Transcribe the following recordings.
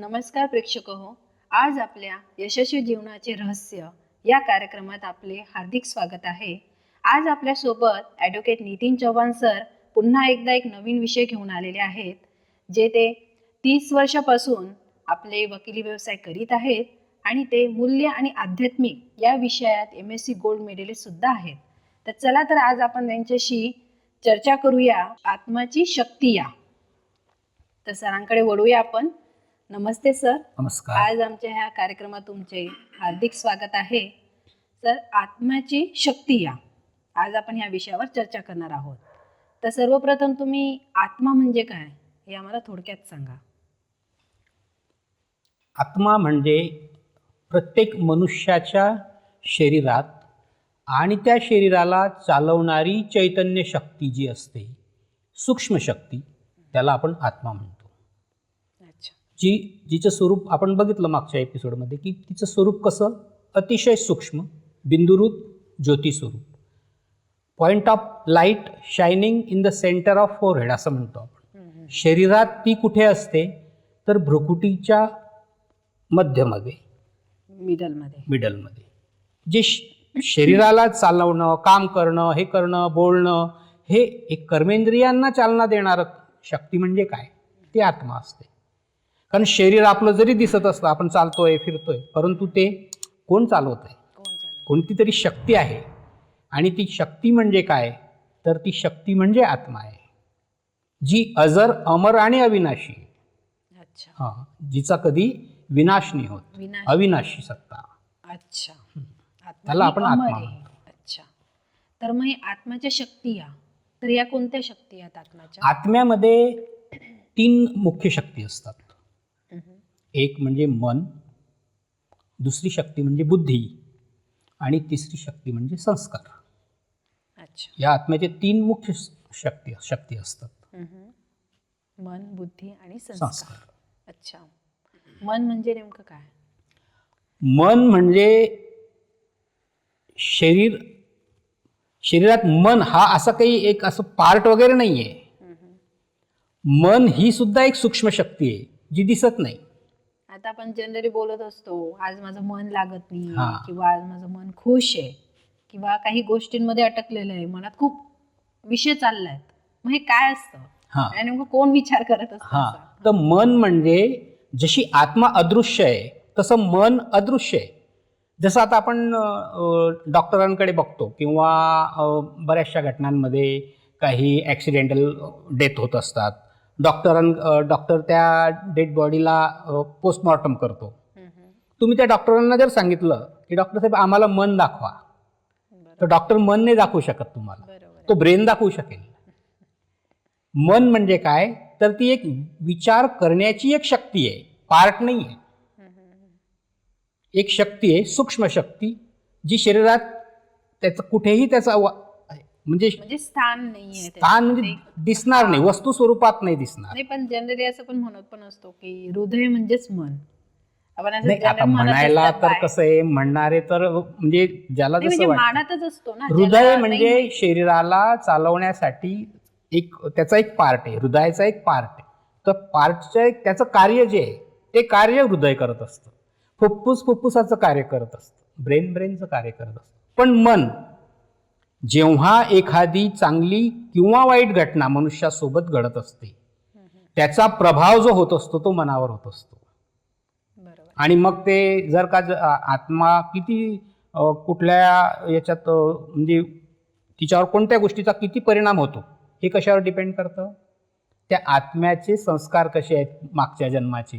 नमस्कार प्रेक्षक हो. आज आपल्या यशस्वी जीवनाचे रहस्य या कार्यक्रमात आपले हार्दिक स्वागत आहे. आज आपल्या सोबत ॲडव्होकेट नितीन चव्हाण सर पुन्हा एकदा एक नवीन विषय घेऊन आलेले आहेत, जे ते 30 वर्षापासून आपले वकिली व्यवसाय करीत आहेत आणि ते मूल्य आणि आध्यात्मिक या विषयात MSc गोल्ड मेडलिस्ट सुद्धा आहेत. तर चला तर आज आपण त्यांच्याशी चर्चा करूया आत्माची शक्ती या. तर सरांकडे वळूया आपण. नमस्ते सर. नमस्कार. आज आमच्या ह्या कार्यक्रमात तुमचे हार्दिक स्वागत आहे. सर, आत्म्याची शक्ती या आज आपण ह्या विषयावर चर्चा करणार आहोत. तर सर्वप्रथम तुम्ही आत्मा म्हणजे काय हे आम्हाला थोडक्यात सांगा. आत्मा म्हणजे प्रत्येक मनुष्याच्या शरीरात आणि त्या शरीराला चालवणारी चैतन्य शक्ती जी असते, सूक्ष्म शक्ती, त्याला आपण आत्मा म्हणतो. अच्छा. जिचं स्वरूप आपण बघितलं मागच्या एपिसोडमध्ये की तिचं स्वरूप कसं अतिशय सूक्ष्म, बिंदुरूप ज्योती स्वरूप, point of light shining in the centre of forehead असं म्हणतो आपण. शरीरात ती कुठे असते तर भ्रुकुटीच्या मध्यमध्ये, मिडलमध्ये. जे शरीराला चालवणं, काम करणं, हे करणं, बोलणं, हे एक कर्मेंद्रियांना चालना देणारं शक्ती म्हणजे काय, ती आत्मा असते. कारण शरीर आपलं जरी दिसत असतं, आपण चालतोय फिरतोय, परंतु ते कोण चालवत आहे? कोणती तरी शक्ती आहे. आणि ती शक्ती म्हणजे काय तर ती शक्ती म्हणजे आत्मा आहे, जी अजर, अमर आणि अविनाशी. अच्छा. हां, जिचा कधी विनाश नाही होत, अविनाशी सत्ता. अच्छा. त्याला आपण आत्मा म्हणतो. अच्छा. तर मग आत्म्याच्या शक्ती या, तर या कोणत्या शक्ती आहेत आत्म्याच्या? आत्म्यामध्ये 3 मुख्य शक्ती असतात. एक म्हणजे मन, दुसरी शक्ती म्हणजे बुद्धी आणि तिसरी शक्ती म्हणजे संस्कार. अच्छा. या आत्म्याचे 3 मुख्य शक्ती असतात. मन, बुद्धी आणि संस्कार. अच्छा. मन म्हणजे नेमकं काय? मन म्हणजे शरीरात मन हा असा काही एक असं पार्ट वगैरे नाही आहे. मन ही सुद्धा एक सूक्ष्म शक्ती आहे जी दिसत नाही. आता आपण जनरली बोलत असतो, आज माझं मन लागत नाही, हां. किंवा आज माझं मन खुश आहे, किंवा काही गोष्टींमध्ये अटकलेलं आहे, मनात खूप विषय चाललाय. मग हे काय असतं? आणि नेमकं कोण विचार करत असतं? तर मन म्हणजे जशी आत्मा अदृश्य आहे तसं मन अदृश्य आहे. जसं आता आपण डॉक्टरांकडे बघतो किंवा बऱ्याचशा घटनांमध्ये काही ॲक्सिडेंटल डेथ होत असतात. डॉक्टर त्या डेड बॉडीला पोस्टमॉर्टम करतो. तुम्ही त्या डॉक्टरांना जर सांगितलं की डॉक्टर साहेब आम्हाला मन दाखवा, तर डॉक्टर मन नाही दाखवू शकत तुम्हाला, तो ब्रेन दाखवू शकेल. मन म्हणजे काय तर ती एक विचार करण्याची एक शक्ती आहे, पार्ट नाही आहे. एक शक्ती आहे, सूक्ष्म शक्ती, जी शरीरात त्याचं कुठेही त्याचा म्हणजे स्थान नाहीये. स्थान म्हणजे दिसणार नाही, वस्तू स्वरूपात नाही दिसणार. नाही, पण जनरली असं पण म्हणत पण असतो की हृदय म्हणजेच मन. नाही, आता म्हणायला तर कसं आहे, म्हणणारे तर म्हणजे ज्याला जसं मानतच असतो ना. हृदय म्हणजे शरीराला चालवण्यासाठी त्याचा एक पार्ट आहे, हृदयाचा एक पार्ट आहे. तर पार्टचं त्याचं कार्य जे आहे ते कार्य हृदय करत असतं, फुफ्फुसाचं कार्य करत असतं, ब्रेनचं कार्य करत असतं. पण मन जेव्हा एखादी चांगली किंवा वाईट घटना मनुष्यासोबत घडत असते, त्याचा प्रभाव जो होत असतो तो मनावर होत असतो. आणि मग ते जर का आत्मा किती कुठल्या याच्यात म्हणजे तिच्यावर कोणत्या गोष्टीचा किती परिणाम होतो हे कशावर डिपेंड करतं? त्या आत्म्याचे संस्कार कसे आहेत मागच्या जन्माचे.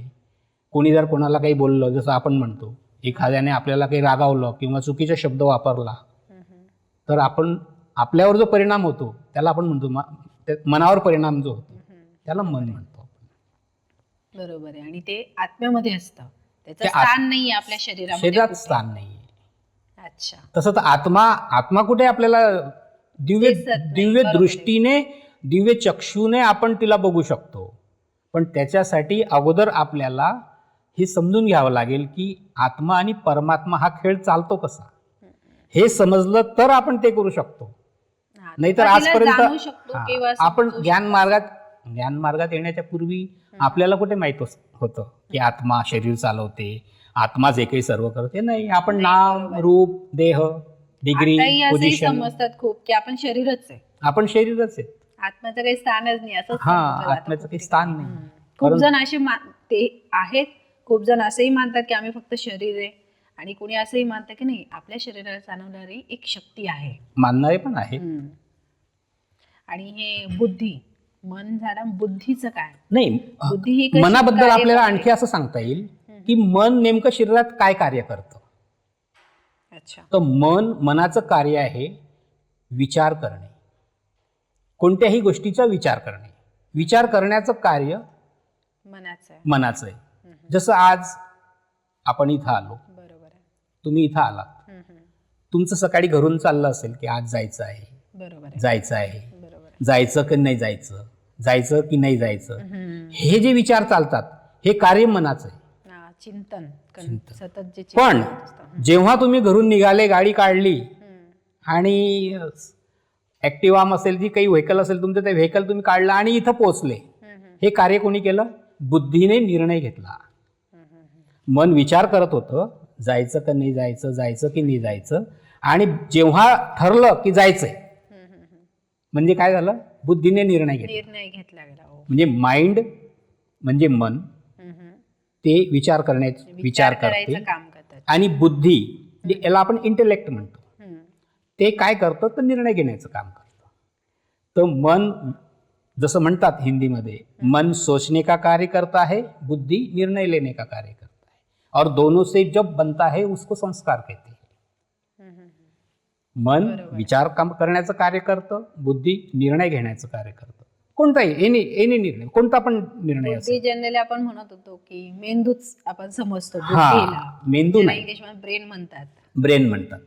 कोणी जर कोणाला काही बोललं, जसं आपण म्हणतो एखाद्याने आपल्याला काही रागावलं किंवा चुकीचा शब्द वापरला, तर आपल्यावर जो परिणाम होतो त्याला आपण म्हणतो मनावर परिणाम जो होतो त्याला मन म्हणतो. बरोबर आहे. आणि ते आत्म्यामध्ये असतं, त्याचं स्थान नाहीये आपल्या शरीरात स्थान नाहीये. अच्छा. तसं तर आत्मा कुठे आपल्याला दिव्य दृष्टीने, दिव्य चक्षुने आपण तिला बघू शकतो. पण त्याच्यासाठी अगोदर आपल्याला हे समजून घ्यावं लागेल की आत्मा आणि परमात्मा हा खेळ चालतो कसा, हे समजलं तर आपण ते करू शकतो. नाहीतर आजपर्यंत आपण ज्ञान मार्गात येण्याच्या पूर्वी आपल्याला कुठे माहित होतं की आत्मा शरीर चालवते, आत्मा जे काही सर्व करते. नाही, आपण नाही, नाम, बरोबर आहे. रूप, देह, डिग्री, आताही असंही पोझिशन, समजतात खूप की आपण शरीरच आहे, आपण शरीरच आहे. आत्म्याचं काही स्थानच नाही असंच हा, समजलं जातं आत्म्याचं खूप काही ठिकाणी. स्थान नाही. खूप परंतु- जण असे ते आहेत, खूप जण असेही मानतात की आम्ही फक्त शरीर आहे, आणि कोणी असंही मानतं की नाही, आपल्या शरीराला चालवणारी एक शक्ती आहे. मानणारे पण आहे. आणि हे बुद्धी, मन झालं, बुद्धीचं काय? नाही, बुद्धी ही कशी मनाबद्दल कार्य आपल्याला करते? आणखी असं सांगता येईल की मन नेमकं शरीरात काय कार्य करतं. अच्छा. तर मनाचं कार्य आहे विचार करणे, कोणत्याही गोष्टीचा विचार करणे. विचार करण्याचं कार्य मनाचं आहे. मनाचं आहे. जसं आज आपण इथं आलो, बरोबर आहे. तुम्ही इथं आलात, तुमचं सकाळी घरून चाललं असेल की आज जायचं आहे, बरोबर आहे. जायचं आहे, बरोबर आहे. जायचं की नाही जायचं, जायचं की नाही जायचं, हे जे विचार चालतात हे कार्य मनाचं आहे. चिंतन सतत जे पण चिंतन असतं. जेव्हा तुम्ही घरून निघाले, गाडी काढली आणि ऍक्टिव्हा असेल, जी काही व्हेकल असेल तुमचं, ते व्हेकल तुम्ही काढलं आणि इथं पोहोचले, हे कार्य कोणी केलं? बुद्धीने निर्णय घेतला. मन विचार करत होतं जायचं का नाही जायचं, जायचं की नाही जायचं, आणि जेव्हा ठरलं की जायचंय, म्हणजे काय झालं? बुद्धीने निर्णय घेतला गेला. म्हणजे माइंड म्हणजे मन, ते विचार विचार करते, काम करतात. आणि बुद्धी, याला आपण इंटेलेक्ट म्हणतो, ते काय करतं? तर निर्णय घेण्याचं काम करतं. तर मन, जसं म्हणतात हिंदीमध्ये, मन सोचने का कार्य करता है, बुद्धि निर्णय लेने का कार्य करता है, और दोनों से जब बनता है उसको संस्कार कहते हैं. मन विचार करण्याचं कार्य करतं, बुद्धी निर्णय घेण्याचं कार्य करतं. कोणताही एनी निर्णय, कोणता पण निर्णय असेल. जनरली आपण म्हणत होतो की मेंदूच आपण समजतो हा, बुद्धीला. मेंदू नाही, इंग्लिशमध्ये ब्रेन म्हणतात. ब्रेन म्हणतात.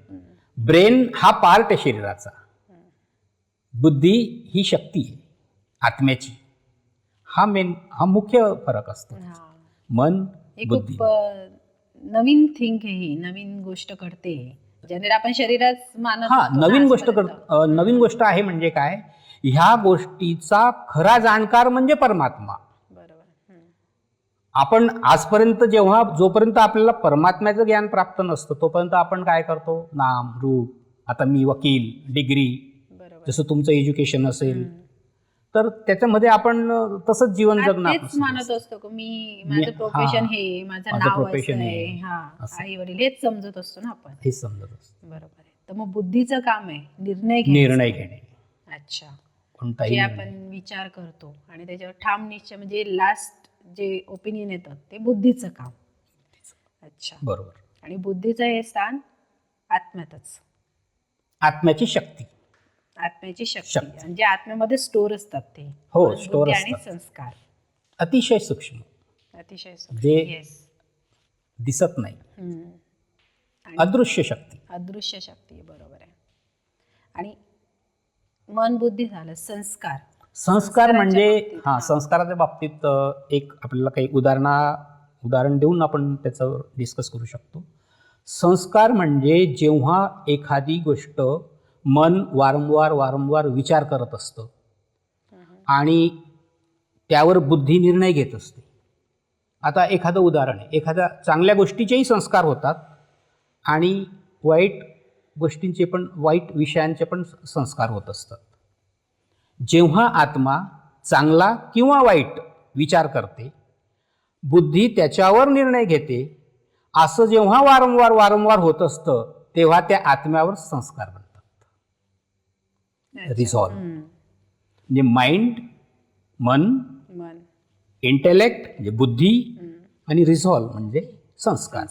ब्रेन हा पार्ट आहे शरीराचा, बुद्धी ही शक्ती आहे आत्म्याची. हा मुख्य फरक असतो. मन, बुद्धी. खूप नवीन थिंक आहे, ही नवीन गोष्ट घडते, जनरली आपण शरीरात मानत हा, होतो नवीन ना गोष्ट आजपर्यंत. नवीन गोष्ट आहे. म्हणजे काय? ह्या गोष्टीचा खरा जाणकार म्हणजे परमात्मा. बरोबर. आपण आजपर्यंत जोपर्यंत आपल्याला परमात्म्याचं ज्ञान प्राप्त नसतं, तोपर्यंत आपण काय करतो? नाम, रूप, आता मी वकील, डिग्री, बरोबर. जसं तुमचं एज्युकेशन असेल तर त्याच्यामध्ये आपण तसंच जीवन जगणं तेच मानत असतो की माझं प्रोफेशन हे, माझं नाव प्रोफेशन आहे, आई वडील, हेच समजत असतो ना आपण. हेच समजत असतो. बरोबर आहे. तर मग बुद्धीचं काम आहे निर्णय घेणे. अच्छा. कोणताही जे आपण विचार करतो आणि त्याच्यावर ठाम निश्चय, म्हणजे लास्ट जे ओपिनियन येतं ते बुद्धीचं काम. अच्छा, बरोबर. आणि बुद्धीचं हे स्थान आत्म्यातच, आत्म्याची शक्ती, आत्म्याची शक्ती, म्हणजे आत्म्यामध्ये स्टोर असतात ते. हो, स्टोर आणि संस्कार अतिशय सूक्ष्म, अतिशय जे दिसत नाही, अदृश्य शक्ती. अदृश्य शक्ती, बरोबर आहे. आणि मन, बुद्धी झालं. संस्कार म्हणजे संस्काराच्या बाबतीत एक आपल्याला काही उदाहरण देऊन आपण त्याच्यावर डिस्कस करू शकतो. संस्कार म्हणजे जेव्हा एखादी गोष्ट मन वारंवार विचार करत असतं आणि त्यावर बुद्धी निर्णय घेत असते. आता एखादं उदाहरण आहे, एखाद्या चांगल्या गोष्टीचेही संस्कार होतात आणि वाईट गोष्टींचे पण, वाईट विषयांचे पण संस्कार होत असतात. जेव्हा आत्मा चांगला किंवा वाईट विचार करते, बुद्धी त्याच्यावर निर्णय घेते, असं जेव्हा वारंवार होत असतं, तेव्हा त्या आत्म्यावर संस्कार बनतात. रिझॉल्व म्हणजे माइंड, मन, इंटेलेक्ट म्हणजे बुद्धी, आणि रिझॉल्व म्हणजे संस्कार.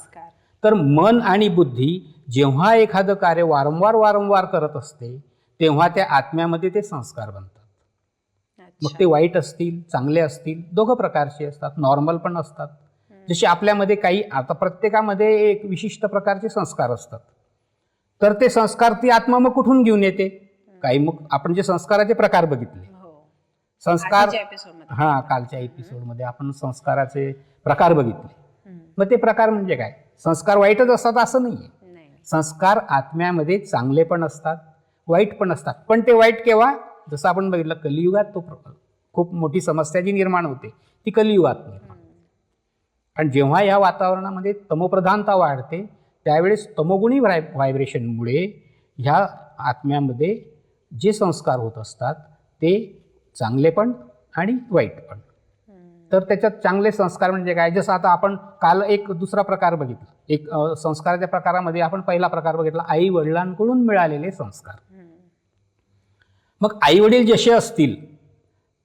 तर मन आणि बुद्धी जेव्हा एखादं कार्य वारंवार करत असते, तेव्हा त्या आत्म्यामध्ये ते संस्कार बनतात. मग ते वाईट असतील, चांगले असतील, दोघं प्रकारचे असतात. नॉर्मल पण असतात. जसे आपल्यामध्ये काही, आता प्रत्येकामध्ये एक विशिष्ट प्रकारचे संस्कार असतात. तर ते संस्कार ती आत्मा मग कुठून घेऊन येते? काही मग आपण जे संस्काराचे प्रकार बघितले, संस्कार, कालच्या एपिसोडमध्ये आपण संस्काराचे प्रकार बघितले. मग ते प्रकार म्हणजे काय? संस्कार वाईटच असतात असं नाहीये. संस्कार आत्म्यामध्ये चांगले पण असतात, वाईट पण असतात. पण ते वाईट केव्हा? जसं आपण बघितलं कलियुगात, तो खूप मोठी समस्या जी निर्माण होते ती कलियुगात निर्माण. आणि जेव्हा या वातावरणामध्ये तमोप्रधानता वाढते त्यावेळेस तमोगुणी व्हायब्रेशनमुळे ह्या आत्म्यामध्ये जे संस्कार होत असतात ते चांगले पण आणि वाईट पण. तर त्याच्यात चांगले संस्कार म्हणजे काय, जसं आता आपण काल एक दुसरा प्रकार बघितला, एक संस्काराच्या प्रकारामध्ये आपण पहिला प्रकार बघितला आई वडिलांकडून मिळालेले संस्कार. मग आई वडील जसे असतील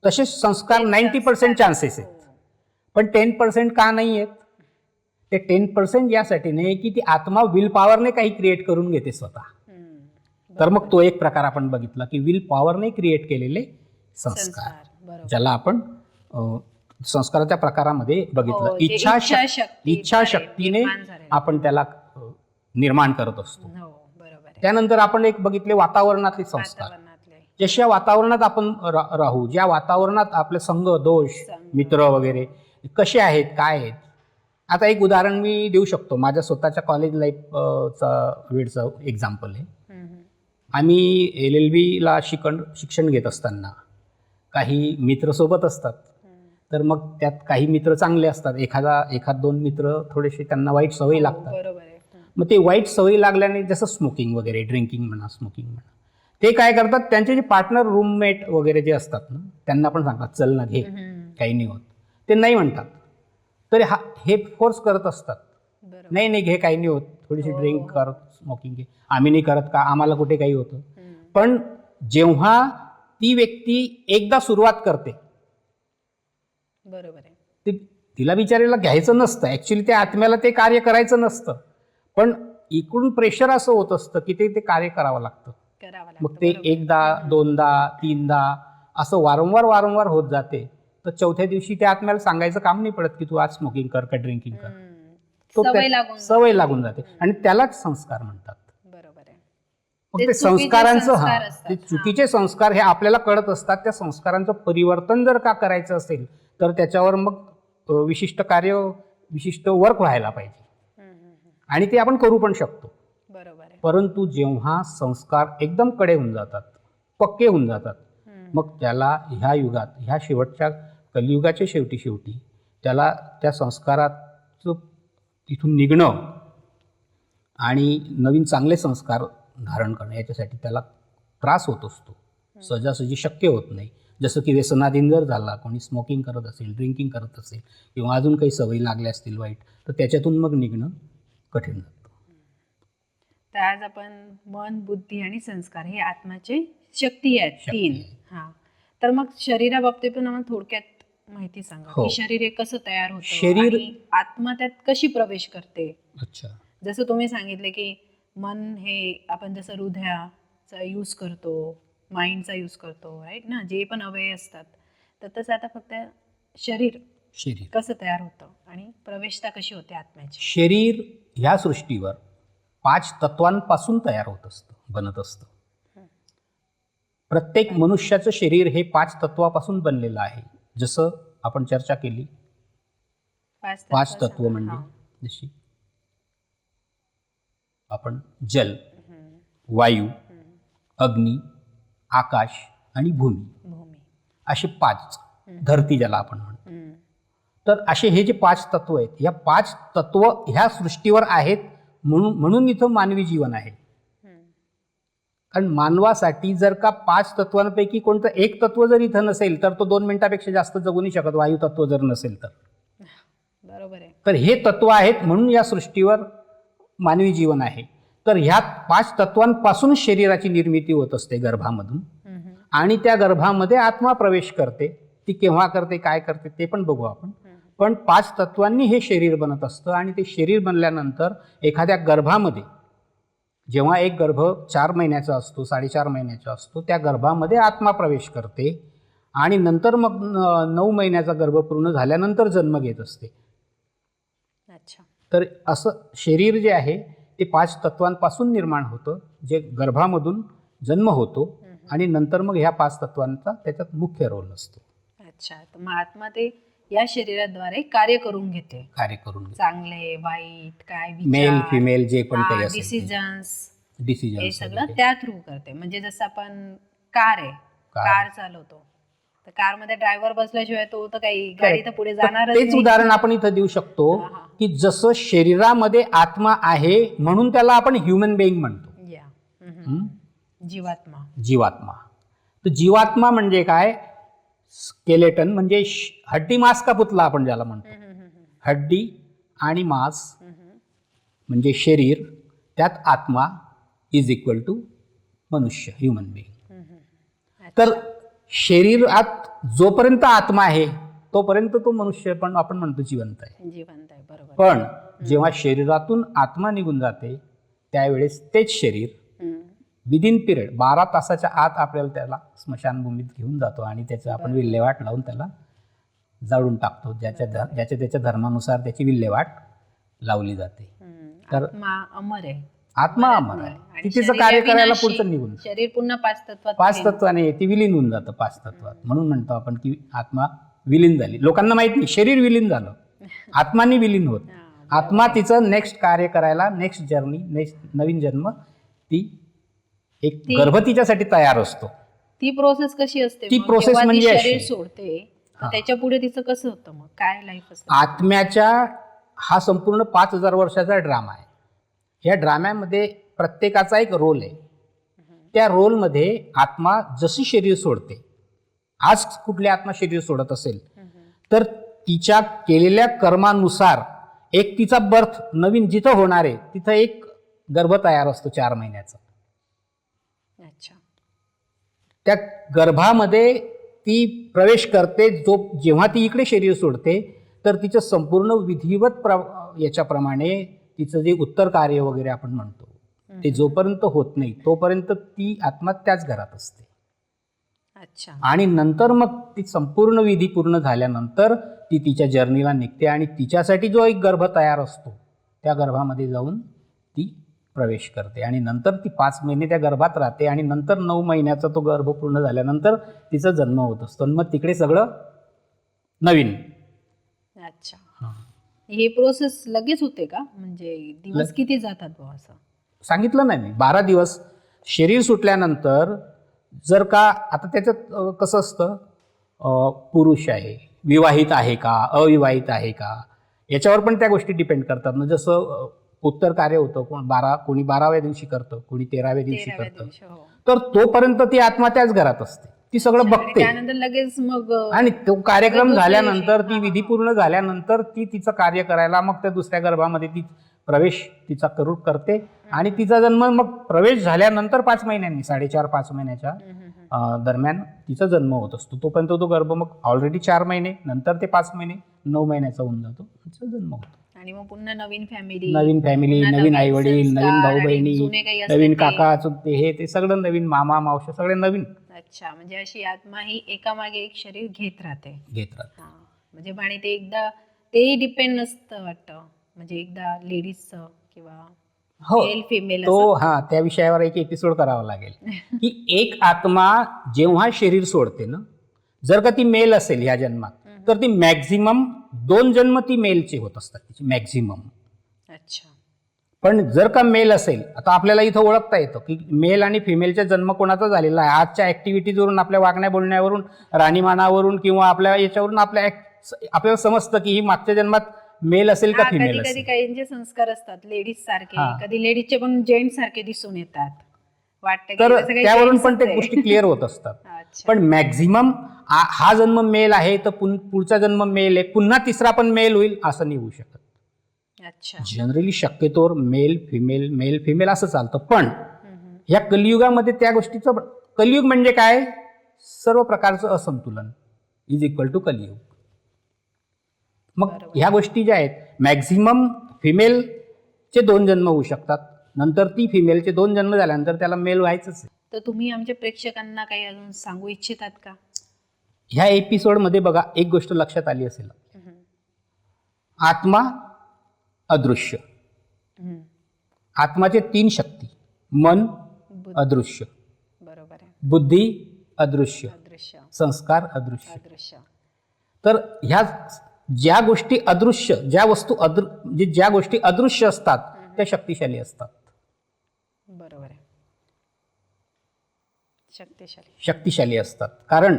तसे संस्कार 90% चान्सेस आहेत, पण 10% का नाही आहेत? ते 10% यासाठी नाही की ती आत्मा विल पॉवरने काही क्रिएट करून घेते स्वतः. तर मग तो एक प्रकार आपण बघितला की विल पॉवरने क्रिएट केलेले संस्कार, ज्याला आपण संस्काराच्या प्रकारामध्ये बघितलं इच्छाशक्तीने आपण त्याला निर्माण करत असतो. त्यानंतर आपण एक बघितले वातावरणातले संस्कार. जशा वातावरणात आपण राहू, ज्या वातावरणात आपले संग दोष मित्र वगैरे कसे आहेत काय आहेत. आता एक उदाहरण मी देऊ शकतो, माझ्या स्वतःच्या कॉलेज लाईफचा वेळचं एक्झाम्पल आहे. आम्ही LLB ला शिक्षण घेत असताना काही मित्र सोबत असतात, तर मग त्यात काही मित्र चांगले असतात, एखाद दोन मित्र थोडेसे त्यांना वाईट सवयी लागतात. मग ते वाईट सवयी लागल्याने जसं स्मोकिंग वगैरे, ड्रिंकिंग म्हणा, स्मोकिंग म्हणा, ते काय करतात त्यांचे जे पार्टनर रूममेट वगैरे जे असतात ना त्यांना पण सांगतात चल ना घे, काही नाही होत. ते नाही म्हणतात, तर हे फोर्स करत असतात, नाही नाही घे काही नाही होत, थोडीशी ड्रिंक कर, स्मोकिंग घे, आम्ही नाही करत का, आम्हाला कुठे काही होतं. पण जेव्हा ती व्यक्ती एकदा सुरुवात करते, बरोबर आहे, तिला बिचारीला घ्यायचं नसतं, ऍक्च्युली त्या आत्म्याला ते कार्य करायचं नसतं, पण इकडून प्रेशर असं होत असतं की ते कार्य करावं लागतं. मग ते एकदा दोनदा तीनदा असं वारंवार होत जाते. तर चौथ्या दिवशी त्या आत्म्याला सांगायचं काम नाही पडत की तू आज स्मोकिंग कर का ड्रिंकिंग कर. तो सवय लागून जाते आणि त्यालाच संस्कार म्हणतात. बरोबर आहे. मग ते संस्कारांचं ते चुकीचे संस्कार हे आपल्याला कळत असतात. त्या संस्कारांचं परिवर्तन जर का करायचं असेल तर त्याच्यावर मग विशिष्ट कार्य, विशिष्ट वर्क व्हायला पाहिजे आणि ते आपण करू पण शकतो. परंतु जेव्हा संस्कार एकदम कडे होऊन जातात, पक्के होऊन जातात, मग त्याला ह्या युगात, ह्या शेवटच्या कलियुगाच्या शेवटी त्याला त्या संस्काराचं तिथून निघणं आणि नवीन चांगले संस्कार धारण करणं याच्यासाठी त्याला त्रास होत असतो, सहजासहजी शक्य होत नाही. जसं की व्यसनाधीन जर झाला, कोणी स्मोकिंग करत असेल, ड्रिंकिंग करत असेल किंवा अजून काही सवयी लागल्या असतील वाईट, तर त्याच्यातून मग निघणं कठीण जातं. तर आज आपण मन, बुद्धी आणि संस्कार हे आत्म्याचे शक्ती आहेत 3. तर मग शरीराबाबतीत पण आम्हाला थोडक्यात माहिती सांगा की शरीर हे कसं तयार होतं आणि आत्मा त्यात कशी प्रवेश करते. अच्छा, जसं तुम्ही सांगितले की मन हे आपण जसं हृदयाचा यूज करतो, माइंडचा यूज करतो, राईट ना, जे पण अवयव असतात, तर तसं आता फक्त शरीर कसं तयार होतं आणि प्रवेशता कशी होते आत्म्याची. शरीर ह्या सृष्टीवर 5 तत्वांपासून तयार होत असतं, बनत असतं. प्रत्येक मनुष्याचं शरीर हे 5 तत्वापासून बनलेलं आहे. जसं आपण चर्चा केली 5 तत्व म्हणजे जशी आपण जल, वायू, अग्नी, आकाश आणि भूमी असे 5, धरती ज्याला आपण म्हणतो. तर असे हे जे 5 तत्व आहेत, या 5 तत्व ह्या सृष्टीवर आहेत म्हणून इथं मानवी जीवन आहे. कारण मानवासाठी जर का 5 तत्वांपैकी कोणतं एक तत्व जर इथं नसेल तर तो 2 मिनिटापेक्षा जास्त जगू नाही शकत, वायू तत्व जर नसेल तर. बरोबर आहे. तर हे तत्व आहेत म्हणून या सृष्टीवर मानवी जीवन आहे. तर ह्या 5 तत्वांपासून शरीराची निर्मिती होत असते गर्भामधून, आणि त्या गर्भामध्ये आत्मा प्रवेश करते. ती केव्हा करते, काय करते ते पण बघू आपण. पण 5 तत्वांनी हे शरीर बनत असतं आणि ते शरीर बनल्यानंतर एखाद्या गर्भामध्ये, जेव्हा एक गर्भ 4 महिन्याचा असतो, 4.5 महिन्याचा असतो, त्या गर्भामध्ये आत्मा प्रवेश करते आणि नंतर मग 9 महिन्याचा गर्भ पूर्ण झाल्यानंतर जन्म घेत असते. अच्छा. तर असं शरीर जे आहे ते 5 तत्वांपासून निर्माण होतं, जे गर्भामधून जन्म होतो आणि नंतर मग ह्या 5 तत्वांचा त्याच्यात मुख्य रोल असतो. अच्छा. तर मग आत्मा ते या शरीराद्वारे कार्य करून घेते, चांगले वाईट काय विचार, मेल फिमेल जे पण काही असेल, डिसिजन्स हे सगळं त्या थ्रू करते. म्हणजे जसं आपण कार चालवतो तर कारमध्ये ड्रायव्हर बसल्याशिवाय तो तर काही गाडी तर पुढे जाणारच तेच नाही. उदाहरण आपण इथं देऊ शकतो हा, हा. की जसं शरीरामध्ये आत्मा आहे म्हणून त्याला आपण ह्युमन बेईंग म्हणतो. या हं? जीवात्मा. जीवात्मा. तर जीवात्मा म्हणजे काय? स्केलेटन म्हणजे हड्डी मांस का पुतला आपण ज्याला म्हणतो. हड्डी आणि मांस म्हणजे शरीर, त्यात आत्मा इज इक्वल टू मनुष्य, ह्युमन बिईंग. तर शरीरात जोपर्यंत आत्मा आहे तोपर्यंत तो मनुष्य पण आपण म्हणतो जिवंत आहे. जिवंत आहे, बरोबर. पण जेव्हा शरीरातून आत्मा निघून जाते त्यावेळेस तेच शरीर विदिन पिरियड 12 तासाच्या आत आपल्याला त्याला स्मशानभूमीत घेऊन जातो आणि त्याचं आपण विल्हेवाट लावून त्याला जाळून टाकतो. ज्याच्या त्याच्या धर्मानुसार त्याची विल्हेवाट लावली जाते. तर आत्मा अमर आहे. आत्मा अमर आहे. ती तिचं कार्य करायला पुढचं निघून जातं. शरीर पुन्हा 5 तत्वात 5 तत्वाने ती विलीन होऊन जातं 5 तत्वात. म्हणून म्हणतो आपण की आत्मा विलीन झाली. लोकांना माहित नाही शरीर विलीन झालं, आत्मानी विलीन होत. आत्मा तिचं नेक्स्ट कार्य करायला, नेक्स्ट जर्नी, नेक्स्ट नवीन जन्म, ती एक गर्भ तिच्यासाठी तयार असतो. ती प्रोसेस कशी असते? ती मग प्रोसेस जेव्हा ती म्हणजे शरीर अशी. सोडते तर त्याच्या पुढे तिचं कसं होतं, मग काय लाईफ असते? आत्म्याच्या हा संपूर्ण 5000 वर्षाचा ड्रामा आहे. या ड्राम्यामध्ये प्रत्येकाचा एक रोल आहे. त्या रोलमध्ये आत्मा जशी शरीर सोडते, आज कुठली आत्मा शरीर सोडत असेल तर तिच्या केलेल्या कर्मानुसार एक तिचा बर्थ नवीन जिथं होणार आहे तिथं एक गर्भ तयार असतो 4 महिन्याचा. अच्छा. त्या गर्भामध्ये ती प्रवेश करते. जेव्हा ती इकडे शरीर सोडते तर तिचं संपूर्ण विधिवत याच्याप्रमाणे तिचं जे उत्तर कार्य वगैरे आपण म्हणतो ते जोपर्यंत होत नाही तोपर्यंत ती आत्मा त्याच घरात असते. अच्छा. आणि नंतर मग ती संपूर्ण विधी पूर्ण झाल्यानंतर ती तिच्या जर्नीला निघते आणि तिच्यासाठी जो एक गर्भ तयार असतो त्या गर्भामध्ये जाऊन ती प्रवेश करते आणि नंतर ती 5 महिने त्या गर्भात राहते आणि नंतर 9 महिन्याचा तो गर्भ पूर्ण झाल्यानंतर तिचा जन्म होत असतो. मग तिकडे सगळं नवीन. अच्छा. ही प्रोसेस लगेच होते का? म्हणजे दिवस किती जातात बुवा असं? सांगितलं नाही मी. 12 दिवस शरीर सुटल्यानंतर जर का आता त्याच्यात कसं असतं, पुरुष आहे, विवाहित आहे का, अविवाहित आहे का, याच्यावर पण त्या गोष्टी डिपेंड करतात ना. जसं उत्तर कार्य होतं, कोणी 12व्या दिवशी करतं, कोणी 13व्या दिवशी 13व्या करतं. दिवशी, हो. तर तोपर्यंत ती आत्मा त्याच घरात असते, ती सगळं आणि बघते. त्यानंतर लगेच मग आणि तो कार्यक्रम दुसऱ्या झाल्यानंतर दिवशी, ती विधी पूर्ण झाल्यानंतर ती तिचं कार्य करायला मग त्या दुसऱ्या गर्भामध्ये ती प्रवेश तिचा करते आणि तिचा जन्म मग प्रवेश झाल्यानंतर 5 महिन्यांनी 4.5-5 महिन्याच्या दरम्यान तिचा जन्म होत असतो. तोपर्यंत तो गर्भ मग ऑलरेडी 4 महिने, नंतर ते 5 महिने, 9 महिन्याचा होऊन जातो, तिचा जन्म होतो. आणि मग पुन्हा नवीन फॅमिली, नवीन आई वडील, नवीन भाऊ बहिणी, नवीन काका. काका चुलते, हे ते सगळं नवीन, मामा मावशी सगळे नवीन अच्छा. म्हणजे अशी आत्मा ही एकामागे एक शरीर घेत राहते. हा. म्हणजे आणि ते एकदा तेही डिपेंड नसतं वाटतं, म्हणजे एकदा लेडीजचं किंवा हो, मेल फिमेल तो त्या विषयावर एक एपिसोड करावा लागेल की एक आत्मा जेव्हा शरीर सोडते ना, जर का ती मेल असेल ह्या जन्मात तर ती मॅक्झिमम 2 जन्म ती मेलचे होत असतात, तिची मॅक्झिमम. अच्छा. पण जर का मेल असेल, आता आपल्याला इथं ओळखता येतं की मेल आणि फिमेलचा जन्म कोणाचा झालेला आहे. आजच्या ऍक्टिव्हिटीजवरून, आपल्या वागण्या बोलण्यावरून, राहणीमानावरून किंवा आपल्या याच्यावरून आपल्याला समजतं की ही मागच्या जन्मात मेल असेल का फिमेल कधी कधी असेल. काहींचे संस्कार असतात लेडीज सारखे, हा. कधी लेडीजचे पण जेंट्स सारखे दिसून येतात, वाटतं की तर हे सगळे त्यावरून gents पण ते आहे. गोष्टी क्लिअर होत असतात. अच्छा. पण मॅक्झिमम हा जन्म मेल आहे तर पुढचा जन्म मेल आहे, पुन्हा तिसरा पण मेल होईल असं नाही होऊ शकत. अच्छा. जनरली शक्यतोवर मेल फिमेल असं चालतं. पण या कलियुगामध्ये त्या गोष्टीचं, कलियुग म्हणजे काय, सर्व प्रकारचं असंतुलन इज इक्वल टू कलियुग. मग ह्या गोष्टी ज्या आहेत, मॅक्झिमम फिमेलचे 2 जन्म होऊ शकतात, नंतर ती फिमेलचे 2 जन्म झाल्यानंतर त्याला मेल व्हायचंच आहे. तर तुम्ही आमच्या प्रेक्षकांना काही अजून सांगू इच्छितात का? ह्या एपिसोडमध्ये बघा, एक गोष्ट लक्षात आली असेल, आत्मा अदृश्य. आत्माचे 3 शक्ती, मन अदृश्य, बरोबर आहे, बुद्धी अदृश्य, अदृश्य, संस्कार अदृश्य. अदृश्य. तर ह्या ज्या गोष्टी अदृश्य, ज्या गोष्टी अदृश्य असतात त्या शक्तिशाली असतात. बरोबर आहे, शक्तिशाली. शक्तिशाली असतात. कारण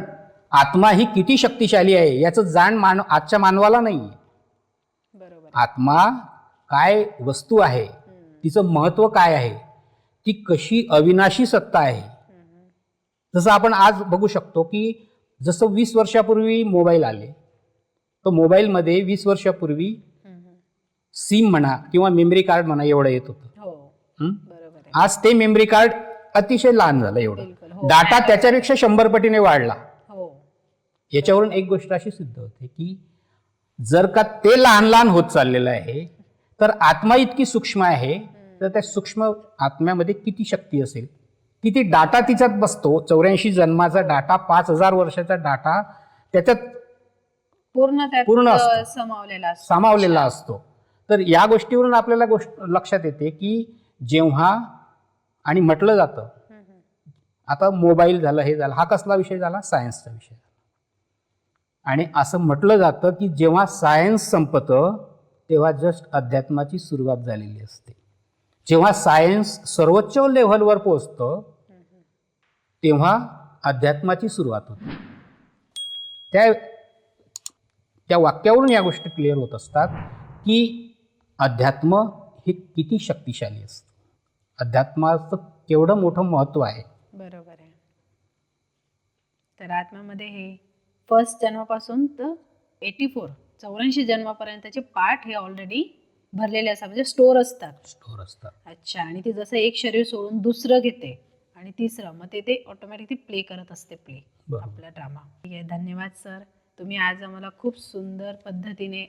आत्मा ही किती शक्तिशाली आहे याचं जाण आजच्या मानवाला नाही. बरोबर. आत्मा काय वस्तू आहे, तिचं महत्व काय आहे, ती कशी अविनाशी सत्ता आहे. जसं आपण आज बघू शकतो की जसं 20 वर्षापूर्वी मोबाईल आले, तर मोबाईलमध्ये 20 वर्षापूर्वी सिम म्हणा किंवा मेमरी कार्ड म्हणा एवढं येत होतं. हो, हं? बरोबर आहे. आज ते मेमरी कार्ड अतिशय लहान झालं एवढं. बिलकुल, हो. डाटा त्याच्यापेक्षा 100 पटीने वाढला. हो, याच्यावरून एक गोष्ट अशी सिद्ध होते की जर का ते लहान लहान होत चाललेलं आहे, तर आत्मा इतकी सूक्ष्म आहे, तर त्या सूक्ष्म आत्म्यामध्ये किती शक्ती असेल, किती डाटा तिच्यात बसतो. 84 जन्माचा डाटा, 5000 वर्षाचा डाटा त्याच्यात पूर्ण असतो. सामावलेला असतो. तर या गोष्टीवरून आपल्याला लक्षात येते की जेव्हा आणि म्हटलं जातं, आता मोबाईल झालं, हे झालं, हा कसला विषय झाला? सायन्सचा विषय झाला. आणि असं म्हटलं जातं की जेव्हा सायन्स संपतं तेव्हा जस्ट अध्यात्माची सुरुवात झालेली असते. जेव्हा सायन्स सर्वोच्च लेव्हलवर पोहोचतं तेव्हा अध्यात्माची सुरुवात होते. त्या वाक्यावरून या गोष्टी क्लिअर होत असतात की अध्यात्म हे किती शक्तिशाली असतं, अध्यात्माचं केवढं मोठं महत्व आहे. बरोबर आहे. तर आत्म्यामध्ये हे फर्स्ट जन्मापासून तर 84 जन्मापर्यंतचे पार्ट हे ऑलरेडी भरलेले असतात, म्हणजे स्टोर असतात. अच्छा. आणि ते जसं एक शरीर सोडून दुसरं घेते आणि तिसरं, मग ते ऑटोमॅटिकली प्ले करत असते आपला ड्रामा. ठीक आहे, धन्यवाद सर. तुम्ही आज आम्हाला खूप सुंदर पद्धतीने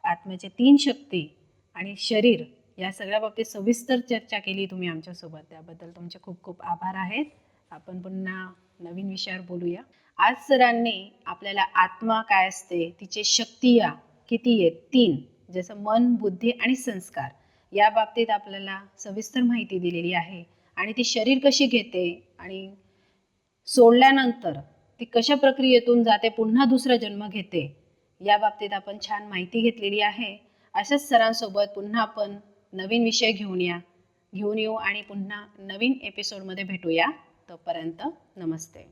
आत्म्याचे 3 शक्ती आणि शरीर या सगळ्या बाबतीत सविस्तर चर्चा केली तुम्ही आमच्यासोबत. त्याबद्दल तुमचे खूप खूप आभार आहेत. आपण पुन्हा नवीन विषयावर बोलूया. आज सरांनी आपल्याला आत्मा काय असते, तिचे शक्ती किती आहेत, 3, जसं मन, बुद्धी आणि संस्कार, या बाबतीत आपल्याला सविस्तर माहिती दिलेली आहे. आणि ती शरीर कशी घेते आणि सोडल्यानंतर ती कशा प्रक्रियेतून जाते, पुन्हा दुसरा जन्म घेते, या बाबतीत आपण छान माहिती घेतलेली आहे. अशाच सरांसोबत पुन्हा आपण नवीन विषय घेऊन येऊ आणि पुन्हा नवीन एपिसोडमध्ये भेटूया. तोपर्यंत नमस्ते.